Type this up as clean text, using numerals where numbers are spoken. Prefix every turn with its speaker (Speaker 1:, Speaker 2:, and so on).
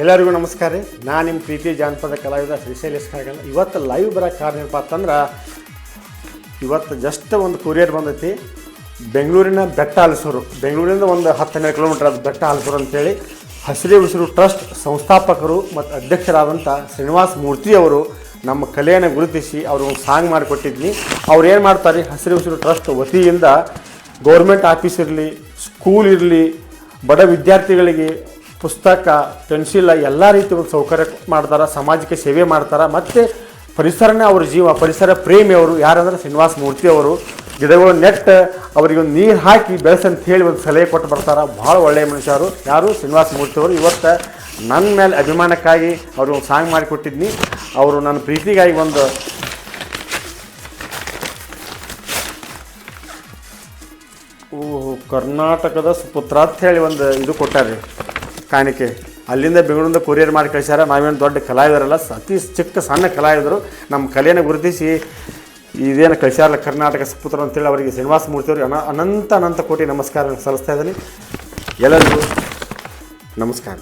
Speaker 1: ಎಲ್ಲರಿಗೂ ನಮಸ್ಕಾರ ರೀ. ನಾನು ನಿಮ್ಮ ಪ್ರೀತಿ ಜಾನಪದ ಕಲಾವಿದ ಶ್ರೀಶೈಲ್ ಎಸ್ಕಾಗಲ್ಲ. ಇವತ್ತು ಲೈವ್ ಬರೋಕ್ಕೆ ಕಾರಣ ಏನಪ್ಪ ಅಂತಂದ್ರೆ, ಇವತ್ತು ಜಸ್ಟ್ ಒಂದು ಕೊರಿಯರ್ ಬಂದೈತಿ. ಬೆಂಗಳೂರಿನ ಬೆಟ್ಟ ಹಲಸೂರು, ಬೆಂಗಳೂರಿಂದ ಒಂದು 10-12 ಕಿಲೋಮೀಟ್ರ್ ಅದು ಬೆಟ್ಟ ಹಲಸೂರು ಅಂತೇಳಿ. ಹಸಿರೇ ಉಸಿರು ಟ್ರಸ್ಟ್ ಸಂಸ್ಥಾಪಕರು ಮತ್ತು ಅಧ್ಯಕ್ಷರಾದಂಥ ಶ್ರೀನಿವಾಸ್ ಮೂರ್ತಿ ಅವರು ನಮ್ಮ ಕಲೆಯನ್ನು ಗುರುತಿಸಿ ಅವರು ಒಂದು ಸಾಂಗ್ ಮಾಡಿಕೊಟ್ಟಿದ್ನಿ. ಅವ್ರು ಏನು ಮಾಡ್ತಾರೆ, ಹಸಿರೇ ಉಸಿರು ಟ್ರಸ್ಟ್ ವತಿಯಿಂದ ಗೌರ್ಮೆಂಟ್ ಆಫೀಸ್ ಇರಲಿ, ಸ್ಕೂಲ್ ಇರಲಿ, ಬಡ ವಿದ್ಯಾರ್ಥಿಗಳಿಗೆ ಪುಸ್ತಕ, ಪೆನ್ಸಿಲ್ ಎಲ್ಲ ರೀತಿ ಒಂದು ಸೌಕರ್ಯ ಮಾಡ್ತಾರೆ, ಸಮಾಜಕ್ಕೆ ಸೇವೆ ಮಾಡ್ತಾರೆ. ಮತ್ತು ಪರಿಸರನೇ ಅವ್ರ ಜೀವ, ಪರಿಸರ ಪ್ರೇಮಿ ಅವರು. ಯಾರಂದ್ರೆ ಶ್ರೀನಿವಾಸ್ ಮೂರ್ತಿ ಅವರು. ಗಿಡಗಳು ನೆಟ್ಟು ಅವರಿಗೆ ಒಂದು ನೀರು ಹಾಕಿ ಬೆಳೆಸಂತ ಹೇಳಿ ಒಂದು ಸಲಹೆ ಕೊಟ್ಟು ಬರ್ತಾರೆ. ಭಾಳ ಒಳ್ಳೆಯ ಮನುಷ್ಯರು. ಯಾರು? ಶ್ರೀನಿವಾಸ್ ಮೂರ್ತಿ ಅವರು. ಇವತ್ತು ನನ್ನ ಮೇಲೆ ಅಭಿಮಾನಕ್ಕಾಗಿ ಅವರು ಒಂದು ಸಾಂಗ್ ಮಾಡಿಕೊಟ್ಟಿದ್ನಿ. ಅವರು ನನ್ನ ಪ್ರೀತಿಗಾಗಿ ಒಂದು ಕರ್ನಾಟಕದ ಸುಪುತ್ರ ಅಂತ ಹೇಳಿ ಒಂದು ಇದು ಕೊಟ್ಟಾರೆ ಕಾಣಿಕೆ. ಅಲ್ಲಿಂದ ಬೆಂಗಳೂರಿಂದ ಕೊರಿಯರ್ ಮಾಡಿ ಕಳಿಸ್ಯಾರ. ನಾವೇನು ದೊಡ್ಡ ಕಲಾವಿದರಲ್ಲ, ಅತಿ ಚಿಕ್ಕ ಸಣ್ಣ ಕಲಾವಿದರು. ನಮ್ಮ ಕಲೆಯನ್ನು ಗುರುತಿಸಿ ಇದೇನು ಕಳಿಸ್ಯಾರಲ್ಲ ಕರ್ನಾಟಕ ಸುಪುತ್ರ ಅಂತೇಳಿ ಅವರಿಗೆ ಶ್ರೀನಿವಾಸ ಮೂರ್ತಿ ಅವರಿಗೆ ಅನಂತ ಕೋಟಿ ನಮಸ್ಕಾರ ಸಲ್ಲಿಸ್ತಾ ಇದ್ದೀನಿ. ಎಲ್ಲರಿಗೂ ನಮಸ್ಕಾರ.